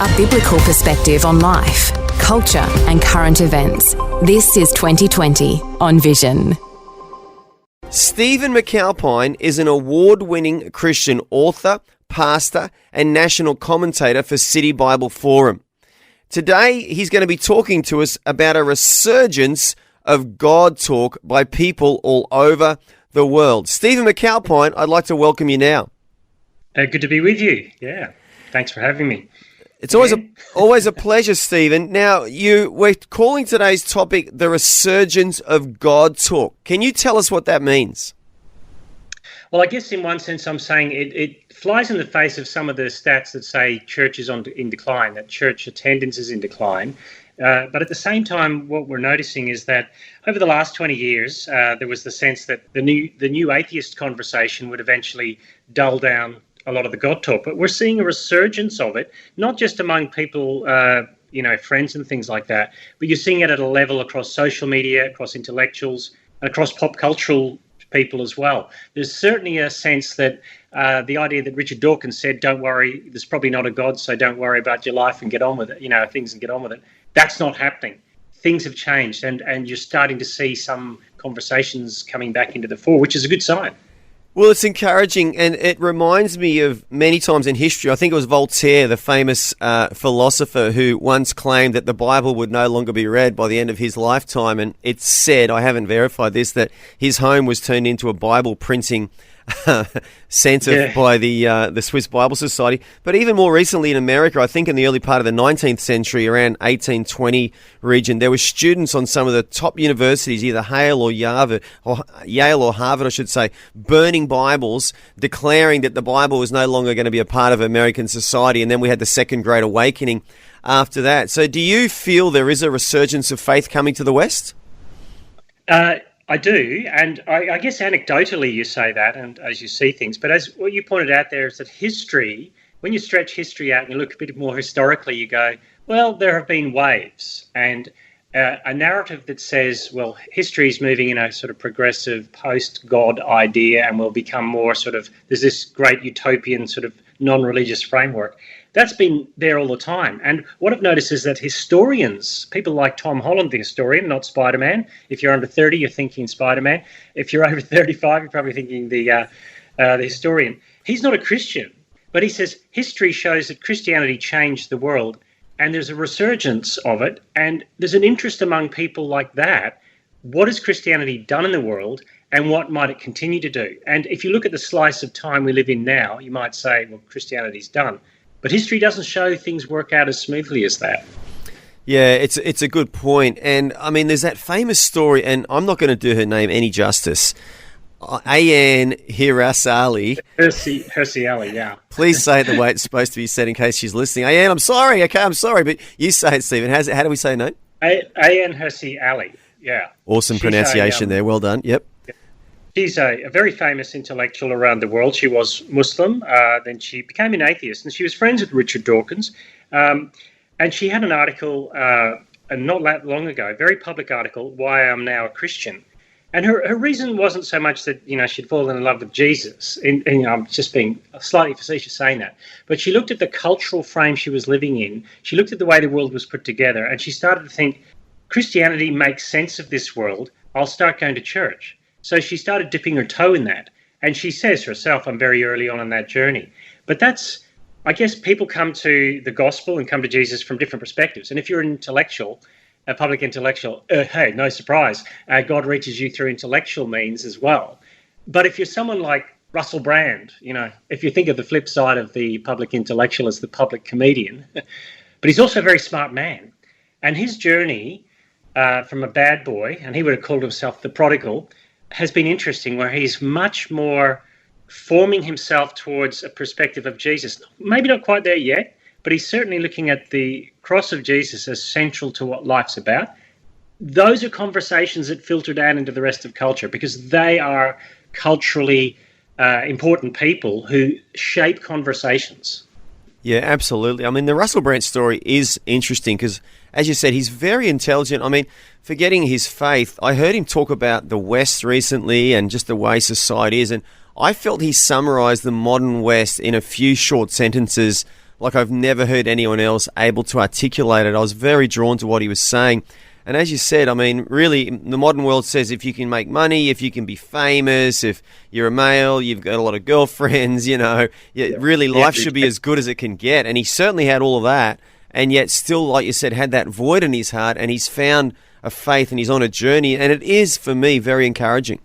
A biblical perspective on life, culture and current events. This is 2020 on Vision. Stephen McAlpine is an award-winning Christian author, pastor and national commentator for City Bible Forum. Today, he's going to be talking to us about a resurgence of God talk by people all over the world. Stephen McAlpine, I'd like to welcome you now. Good to be with you. Yeah, thanks for having me. It's always a pleasure, Stephen. Now, we're calling today's topic the resurgence of God talk. Can you tell us what that means? Well, I guess in one sense I'm saying it flies in the face of some of the stats that say church is in decline, that church attendance is in decline. But at the same time, what we're noticing is that over the last 20 years, there was the sense that the new atheist conversation would eventually dull down a lot of the God talk, but we're seeing a resurgence of it, not just among people, friends and things like that, but you're seeing it at a level across social media, across intellectuals, and across pop cultural people as well. There's certainly a sense that the idea that Richard Dawkins said, don't worry, there's probably not a God, so don't worry about your life and get on with it, things and get on with it. That's not happening. Things have changed, and you're starting to see some conversations coming back into the fore, which is a good sign. Well, it's encouraging, and it reminds me of many times in history. I think it was Voltaire, the famous philosopher, who once claimed that the Bible would no longer be read by the end of his lifetime. And it's said, I haven't verified this, that his home was turned into a Bible printing centre by the Swiss Bible Society. But even more recently in America, I think in the early part of the 19th century, around 1820 region, there were students on some of the top universities, either Yale or Harvard, I should say, burning Bibles, declaring that the Bible was no longer going to be a part of American society. And then we had the Second Great Awakening after that. So do you feel there is a resurgence of faith coming to the West? I do, and I guess anecdotally you say that, and as you see things, but as what you pointed out there is that history, when you stretch history out and you look a bit more historically, you go, well, there have been waves, and a narrative that says, well, history is moving in a sort of progressive post-God idea and will become more sort of, there's this great utopian sort of non-religious framework. That's been there all the time. And what I've noticed is that historians, people like Tom Holland, the historian, not Spider-Man. If you're under 30, you're thinking Spider-Man. If you're over 35, you're probably thinking the historian. He's not a Christian, but he says history shows that Christianity changed the world, and there's a resurgence of it. And there's an interest among people like that. What has Christianity done in the world, and what might it continue to do? And if you look at the slice of time we live in now, you might say, well, Christianity's done. But history doesn't show things work out as smoothly as that. Yeah, it's a good point. And, I mean, there's that famous story, and I'm not going to do her name any justice. Ayaan Hirsi Ali. Hirsi Ali, yeah. Please say it the way it's supposed to be said in case she's listening. Ayaan, I'm sorry. Okay, I'm sorry. But you say it, Stephen. How do we say her name? Ayaan Hirsi Ali, yeah. Awesome pronunciation there. Well done. Yep. She's a very famous intellectual around the world. She was Muslim, then she became an atheist, and she was friends with Richard Dawkins. And she had an article not that long ago, a very public article, Why I'm Now a Christian. And her reason wasn't so much that, she'd fallen in love with Jesus. And I'm just being slightly facetious saying that. But she looked at the cultural frame she was living in. She looked at the way the world was put together, and she started to think, Christianity makes sense of this world. I'll start going to church. So she started dipping her toe in that. And she says herself, I'm very early on in that journey. But that's, I guess people come to the gospel and come to Jesus from different perspectives. And if you're an intellectual, a public intellectual, hey, no surprise, God reaches you through intellectual means as well. But if you're someone like Russell Brand, if you think of the flip side of the public intellectual as the public comedian, but he's also a very smart man. And his journey from a bad boy, and he would have called himself the prodigal, has been interesting, where he's much more forming himself towards a perspective of Jesus. Maybe not quite there yet, but he's certainly looking at the cross of Jesus as central to what life's about. Those are conversations that filter down into the rest of culture because they are culturally important people who shape conversations. Yeah, absolutely. I mean, the Russell Brand story is interesting because, as you said, he's very intelligent. I mean, forgetting his faith, I heard him talk about the West recently and just the way society is, and I felt he summarized the modern West in a few short sentences like I've never heard anyone else able to articulate it. I was very drawn to what he was saying. And as you said, I mean, really, the modern world says if you can make money, if you can be famous, if you're a male, you've got a lot of girlfriends, really life should be as good as it can get. And he certainly had all of that, and yet still, like you said, had that void in his heart, and he's found a faith and he's on a journey. And it is, for me, very encouraging.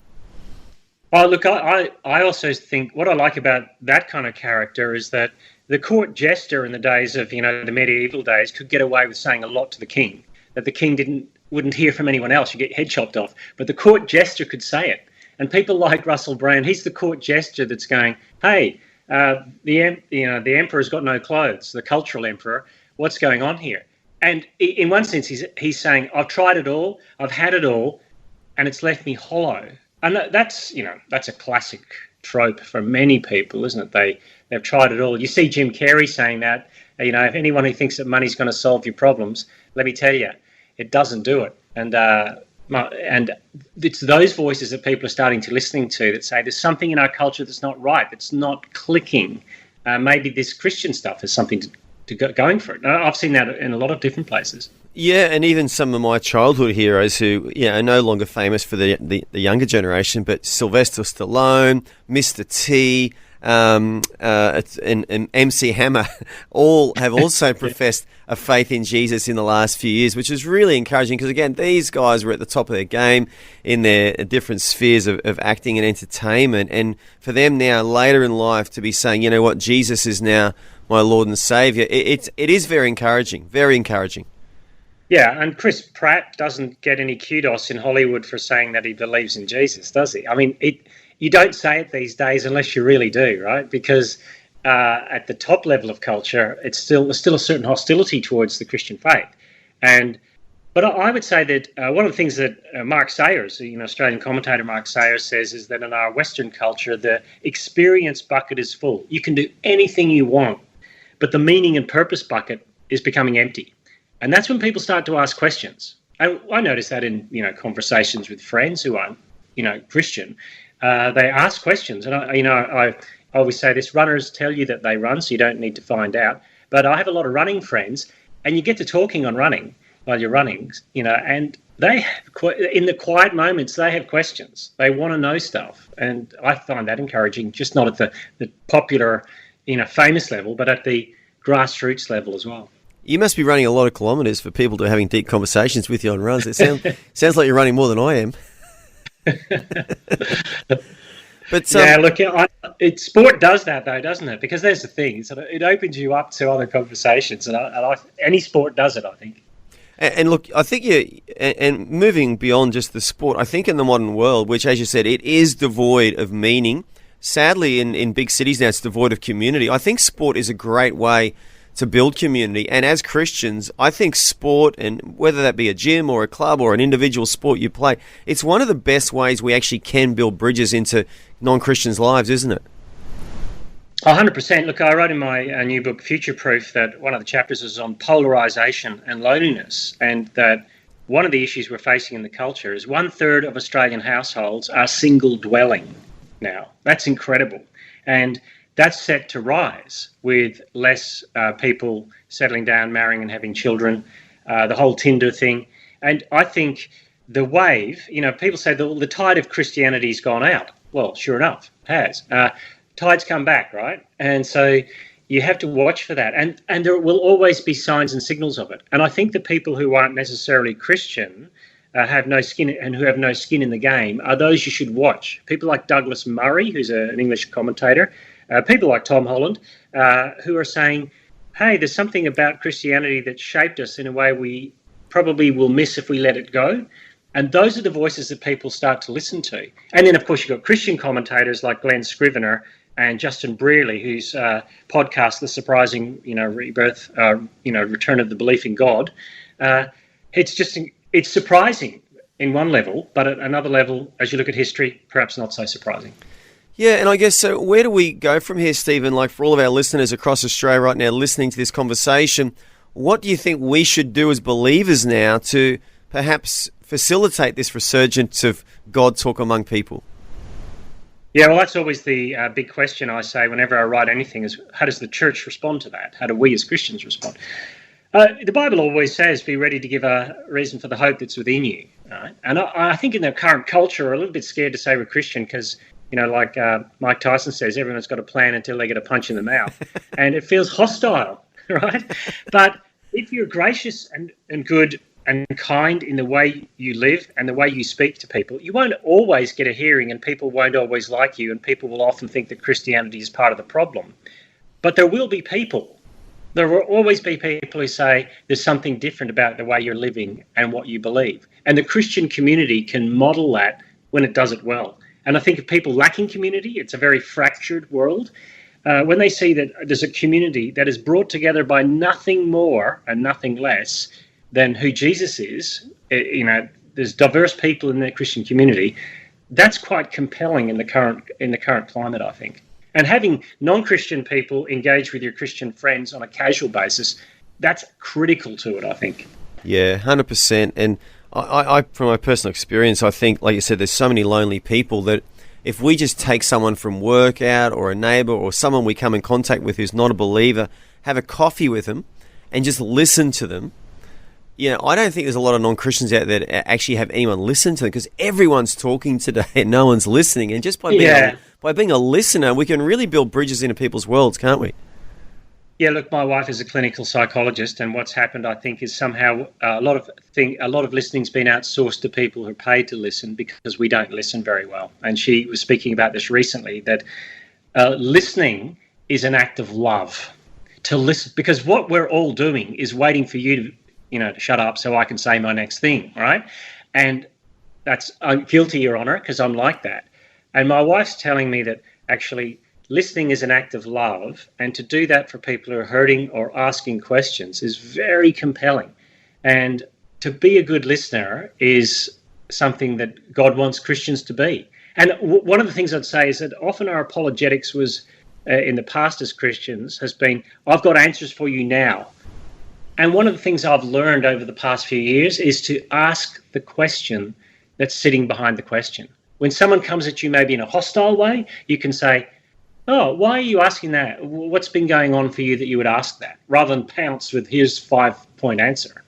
Oh, look, I also think what I like about that kind of character is that the court jester in the days of, the medieval days could get away with saying a lot to the king, that the king wouldn't hear from anyone else. You get head chopped off. But the court jester could say it. And people like Russell Brand, he's the court jester that's going, hey, the emperor's got no clothes, the cultural emperor. What's going on here? And in one sense, he's saying, I've tried it all, I've had it all, and it's left me hollow. And that's a classic trope for many people, isn't it? They've tried it all. You see Jim Carrey saying that, if anyone who thinks that money's going to solve your problems, let me tell you, it doesn't do it. And it's those voices that people are starting to listening to that say there's something in our culture that's not right, that's not clicking. Maybe this Christian stuff is something to go going for it. I've seen that in a lot of different places. Yeah, and even some of my childhood heroes who are no longer famous for the younger generation, but Sylvester Stallone, Mr. T, and MC Hammer all have also professed a faith in Jesus in the last few years, which is really encouraging because, again, these guys were at the top of their game in their different spheres of acting and entertainment. And for them now, later in life, to be saying, you know what, Jesus is now my Lord and Saviour, it is very encouraging, very encouraging. Yeah, and Chris Pratt doesn't get any kudos in Hollywood for saying that he believes in Jesus, does he? I mean, you don't say it these days unless you really do, right? Because at the top level of culture, there's still a certain hostility towards the Christian faith. But I would say that one of the things that Mark Sayers, Australian commentator Mark Sayers, says is that in our Western culture, the experience bucket is full. You can do anything you want, but the meaning and purpose bucket is becoming empty. And that's when people start to ask questions. I notice that in conversations with friends who aren't Christian. They ask questions, and I always say this: runners tell you that they run, so you don't need to find out. But I have a lot of running friends, and you get to talking on running while you're running, and they have, in the quiet moments, they have questions. They want to know stuff, and I find that encouraging. Just not at the popular, famous level, but at the grassroots level as well. You must be running a lot of kilometres for people to having deep conversations with you on runs. It sounds like you're running more than I am. But look, sport does that though, doesn't it? Because there's the thing; it opens you up to other conversations, and any sport does it, I think. And look, I think and moving beyond just the sport, I think in the modern world, which, as you said, it is devoid of meaning. Sadly, in big cities now, it's devoid of community. I think sport is a great way to build community. And as Christians, I think sport, and whether that be a gym or a club or an individual sport you play, it's one of the best ways we actually can build bridges into non-Christians' lives, isn't it? 100%. Look, I wrote in my new book, Future Proof, that one of the chapters is on polarisation and loneliness, and that one of the issues we're facing in the culture is 1/3 of Australian households are single dwelling now. That's incredible. And that's set to rise with less people settling down, marrying and having children, the whole Tinder thing. And I think the wave, people say the tide of Christianity's gone out. Well, sure enough, it has. Tides come back, right? And so you have to watch for that. And there will always be signs and signals of it. And I think the people who aren't necessarily Christian have no skin and who have no skin in the game are those you should watch. People like Douglas Murray, who's an English commentator, people like Tom Holland, who are saying, hey, there's something about Christianity that shaped us in a way we probably will miss if we let it go. And those are the voices that people start to listen to. And then, of course, you've got Christian commentators like Glenn Scrivener and Justin Brearley, whose podcast, The Surprising, Rebirth, Return of the Belief in God. It's surprising in one level, but at another level, as you look at history, perhaps not so surprising. Yeah, and I guess, so where do we go from here, Stephen? Like, for all of our listeners across Australia right now listening to this conversation, what do you think we should do as believers now to perhaps facilitate this resurgence of God talk among people? Yeah, well, that's always the big question I say whenever I write anything is, how does the church respond to that? How do we as Christians respond? The Bible always says, be ready to give a reason for the hope that's within you. Right? And I think in the current culture, we're a little bit scared to say we're Christian because, like Mike Tyson says, everyone's got a plan until they get a punch in the mouth. And it feels hostile, right? But if you're gracious and good and kind in the way you live and the way you speak to people, you won't always get a hearing and people won't always like you and people will often think that Christianity is part of the problem. But there will be people. There will always be people who say there's something different about the way you're living and what you believe. And the Christian community can model that when it does it well. And I think if people lack in community, it's a very fractured world. When they see that there's a community that is brought together by nothing more and nothing less than who Jesus is, there's diverse people in the Christian community, that's quite compelling in the current climate, I think. And having non-Christian people engage with your Christian friends on a casual basis, that's critical to it, I think. Yeah, 100%. And I from my personal experience, I think, like you said, there's so many lonely people that if we just take someone from work out or a neighbour or someone we come in contact with who's not a believer, have a coffee with them and just listen to them, I don't think there's a lot of non-Christians out there that actually have anyone listen to them because everyone's talking today and no one's listening. And just by being a listener, we can really build bridges into people's worlds, can't we? Yeah, look, my wife is a clinical psychologist, and what's happened, I think, is somehow a lot of listening's been outsourced to people who are paid to listen because we don't listen very well. And she was speaking about this recently, that listening is an act of love. To listen, because what we're all doing is waiting for you to shut up so I can say my next thing, right? And I'm guilty, Your Honour, because I'm like that. And my wife's telling me that actually listening is an act of love, and to do that for people who are hurting or asking questions is very compelling. And to be a good listener is something that God wants Christians to be. And one of the things I'd say is that often our apologetics was, in the past as Christians, has been, I've got answers for you now. And one of the things I've learned over the past few years is to ask the question that's sitting behind the question. When someone comes at you maybe in a hostile way, you can say, oh, why are you asking that? What's been going on for you that you would ask that? Rather than pounce with, here's 5-point answer.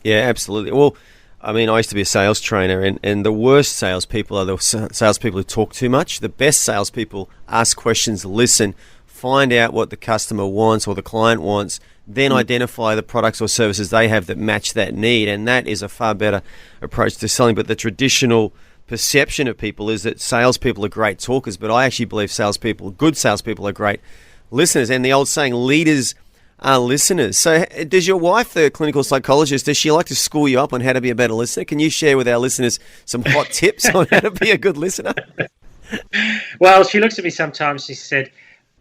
Yeah, absolutely. Well, I mean, I used to be a sales trainer, and the worst salespeople are the salespeople who talk too much. The best salespeople ask questions, listen, find out what the customer wants or the client wants, then identify the products or services they have that match that need. And that is a far better approach to selling. But the traditional perception of people is that salespeople are great talkers, but I actually believe good salespeople are great listeners. And the old saying, leaders are listeners. So does your wife, the clinical psychologist, does she like to school you up on how to be a better listener? Can you share with our listeners some hot tips on how to be a good listener? Well, she looks at me sometimes, she said,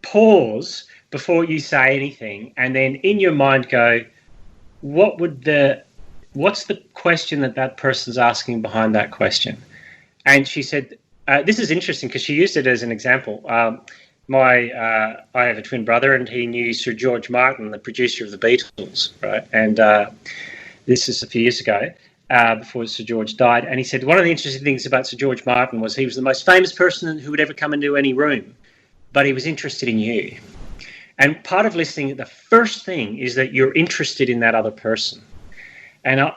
pause before you say anything, and then in your mind go, what's the question that person's asking behind that question? And she said, this is interesting because she used it as an example. I have a twin brother, and he knew Sir George Martin, the producer of the Beatles, right? And this is a few years ago, before Sir George died. And he said one of the interesting things about Sir George Martin was he was the most famous person who would ever come into any room, but he was interested in you. And part of listening, the first thing is that you're interested in that other person. And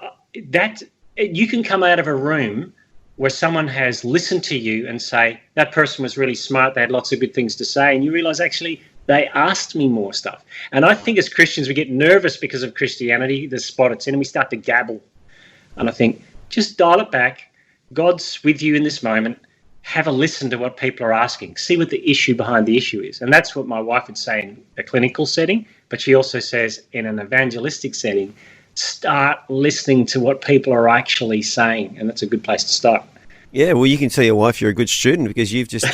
that you can come out of a room where someone has listened to you and say, that person was really smart, they had lots of good things to say, and you realize, actually, they asked me more stuff. And I think as Christians, we get nervous because of Christianity, the spot it's in, and we start to gabble. And I think, just dial it back. God's with you in this moment. Have a listen to what people are asking. See what the issue behind the issue is. And that's what my wife would say in a clinical setting, but she also says in an evangelistic setting, start listening to what people are actually saying, and that's a good place to start. Yeah, well, you can tell your wife you're a good student because you've just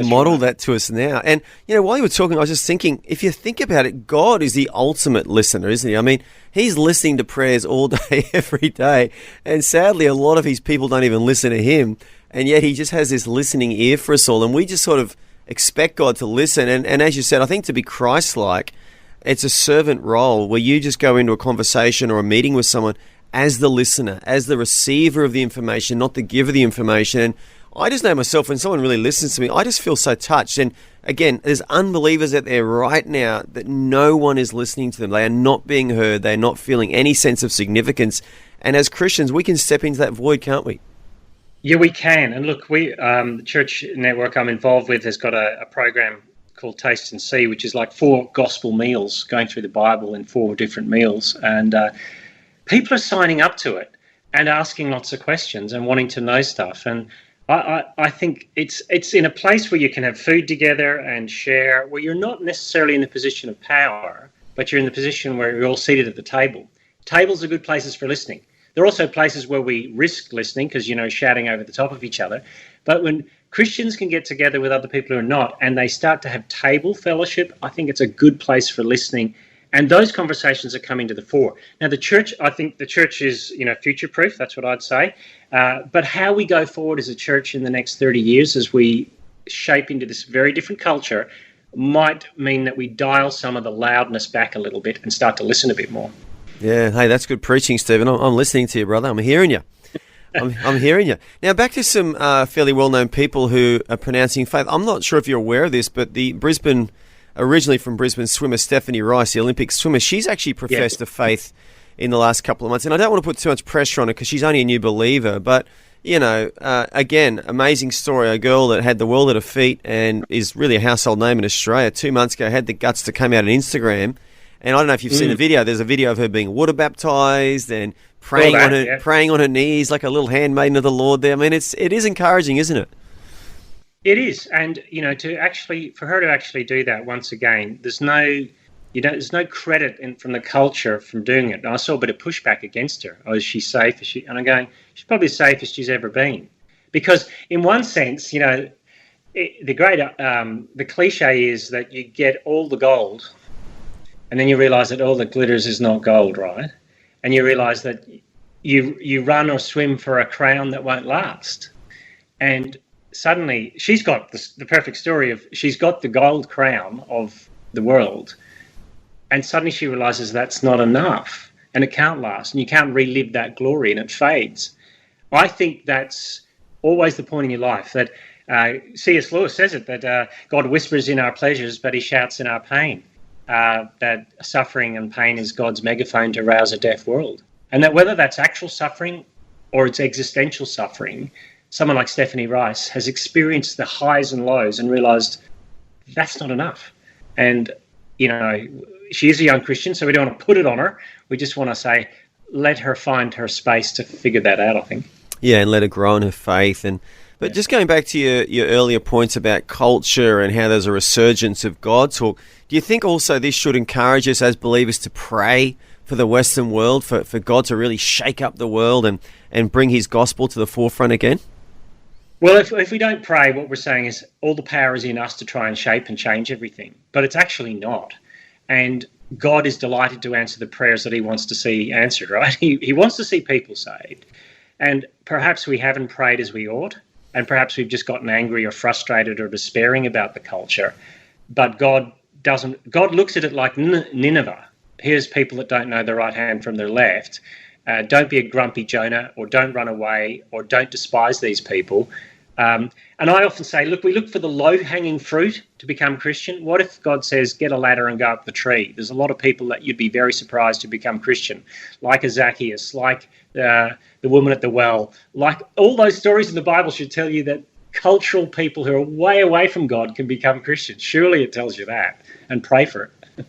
modeled that to us now. And while you were talking, I was just thinking, if you think about it, God is the ultimate listener, isn't he? I mean, he's listening to prayers all day, every day, and sadly, a lot of his people don't even listen to him, and yet he just has this listening ear for us all, and we just sort of expect God to listen. And as you said, I think to be Christ-like, it's a servant role where you just go into a conversation or a meeting with someone as the listener, as the receiver of the information, not the giver of the information. And I just know myself, when someone really listens to me, I just feel so touched. And again, there's unbelievers out there right now that no one is listening to them. They are not being heard. They're not feeling any sense of significance. And as Christians, we can step into that void, can't we? Yeah, we can. And look, the church network I'm involved with has got a program called Taste and See, which is like 4 gospel meals, going through the Bible in 4 different meals. And people are signing up to it and asking lots of questions and wanting to know stuff. And I think it's in a place where you can have food together and share, where you're not necessarily in a position of power, but you're in the position where you're all seated at the table. Tables are good places for listening. There are also places where we risk listening because, shouting over the top of each other. But when Christians can get together with other people who are not, and they start to have table fellowship, I think it's a good place for listening. And those conversations are coming to the fore. Now, I think the church is, future-proof. That's what I'd say. But how we go forward as a church in the next 30 years as we shape into this very different culture might mean that we dial some of the loudness back a little bit and start to listen a bit more. Yeah, hey, that's good preaching, Stephen. I'm listening to you, brother. I'm hearing you. I'm hearing you. Now, back to some fairly well-known people who are pronouncing faith. I'm not sure if you're aware of this, but originally from Brisbane swimmer Stephanie Rice, the Olympic swimmer, she's actually professed the faith in the last couple of months. And I don't want to put too much pressure on her because she's only a new believer. But, again, amazing story. A girl that had the world at her feet and is really a household name in Australia. 2 months ago, had the guts to come out on Instagram. And I don't know if you've seen the video. There's a video of her being water baptized and praying on her knees like a little handmaiden of the Lord there. I mean, it is encouraging, isn't it? It is. And, for her to actually do that once again, there's no credit from the culture from doing it. And I saw a bit of pushback against her. Oh, is she safe? And I'm going, she's probably the safest she's ever been. Because in one sense, the cliche is that you get all the gold and then you realize that all that glitters is not gold, right? And you realize that you run or swim for a crown that won't last. And suddenly she's got the perfect story of she's got the gold crown of the world. And suddenly she realizes that's not enough and it can't last and you can't relive that glory and it fades. I think that's always the point in your life that C.S. Lewis says it, that God whispers in our pleasures, but he shouts in our pain. That suffering and pain is God's megaphone to rouse a deaf world. And that whether that's actual suffering or it's existential suffering, someone like Stephanie Rice has experienced the highs and lows and realized that's not enough. And, she is a young Christian, so we don't want to put it on her. We just want to say, let her find her space to figure that out, I think. Yeah, and let her grow in her faith. But just going back to your earlier points about culture and how there's a resurgence of God talk, do you think also this should encourage us as believers to pray for the Western world, for God to really shake up the world and bring his gospel to the forefront again? Well, if we don't pray, what we're saying is all the power is in us to try and shape and change everything. But it's actually not. And God is delighted to answer the prayers that he wants to see answered, right? He wants to see people saved. And perhaps we haven't prayed as we ought. And perhaps we've just gotten angry or frustrated or despairing about the culture. But God looks at it like Nineveh. Here's people that don't know the right hand from their left. Don't be a grumpy Jonah, or don't run away, or don't despise these people. And I often say, we look for the low-hanging fruit to become Christian. What if God says, get a ladder and go up the tree? There's a lot of people that you'd be very surprised to become Christian, like a Zacchaeus, like the woman at the well. Like all those stories in the Bible should tell you that cultural people who are way away from God can become Christians. Surely it tells you that, and pray for it.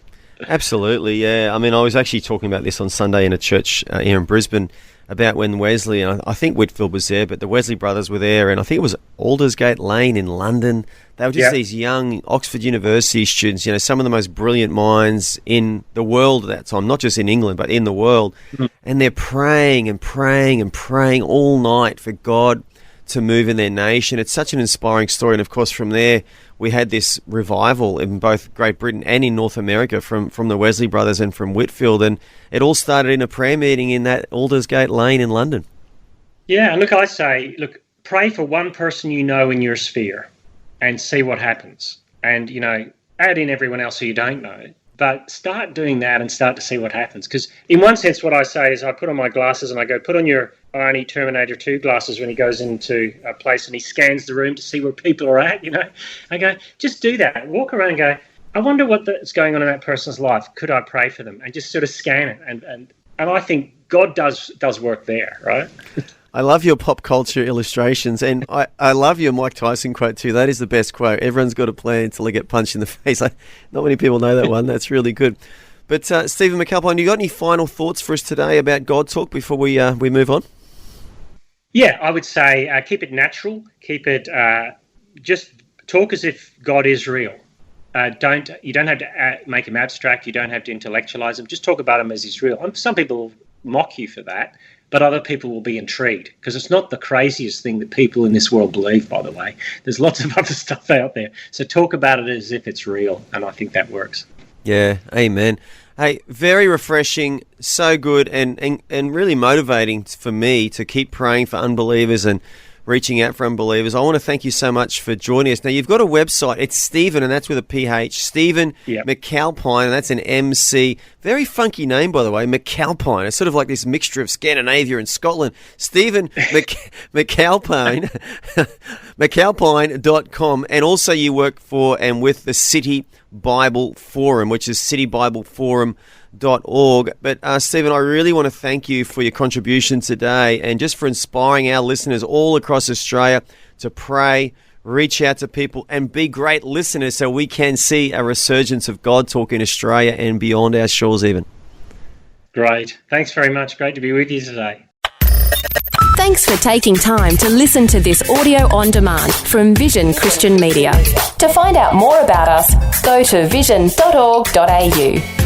Absolutely, yeah. I mean, I was actually talking about this on Sunday in a church here in Brisbane about when Wesley, and I think Whitfield was there, but the Wesley brothers were there, and I think it was Aldersgate Lane in London. They were just these young Oxford University students, some of the most brilliant minds in the world at that time, not just in England, but in the world. Mm-hmm. And they're praying and praying and praying all night for God to move in their nation. It's such an inspiring story. And of course, from there, we had this revival in both Great Britain and in North America from the Wesley brothers and from Whitfield. And it all started in a prayer meeting in that Aldersgate Lane in London. Yeah, and I say, pray for one person in your sphere and see what happens. And, add in everyone else who you don't know. But start doing that and start to see what happens. Because in one sense, what I say is I put on my glasses and I go, put on your Arnie Terminator 2 glasses when he goes into a place and he scans the room to see where people are at, I go, just do that. Walk around and go, I wonder what's going on in that person's life. Could I pray for them? And just sort of scan it. And I think God does work there, right? I love your pop culture illustrations, and I love your Mike Tyson quote too. That is the best quote. Everyone's got a plan until they get punched in the face. Not many people know that one. That's really good. But Stephen McAlpine, you got any final thoughts for us today about God Talk before we move on? Yeah, I would say keep it natural. Keep it just talk as if God is real. You don't have to make him abstract. You don't have to intellectualize him. Just talk about him as he's real. And some people will mock you for that, but other people will be intrigued because it's not the craziest thing that people in this world believe, by the way. There's lots of other stuff out there. So talk about it as if it's real, and I think that works. Yeah, amen. Hey, very refreshing, so good, and really motivating for me to keep praying for unbelievers and reaching out for unbelievers. I want to thank you so much for joining us. Now, you've got a website. It's Stephen, and that's with a PH. Stephen McAlpine, and that's an MC. Very funky name, by the way, McAlpine. It's sort of like this mixture of Scandinavia and Scotland. Stephen McAlpine, McAlpine.com. And also you work for and with the City Bible Forum, which is citybibleforum.org. But Stephen, I really want to thank you for your contribution today and just for inspiring our listeners all across Australia to pray, reach out to people, and be great listeners so we can see a resurgence of God Talk in Australia and beyond our shores even. Great. Thanks very much. Great to be with you today. Thanks for taking time to listen to this audio on demand from Vision Christian Media. To find out more about us, go to vision.org.au.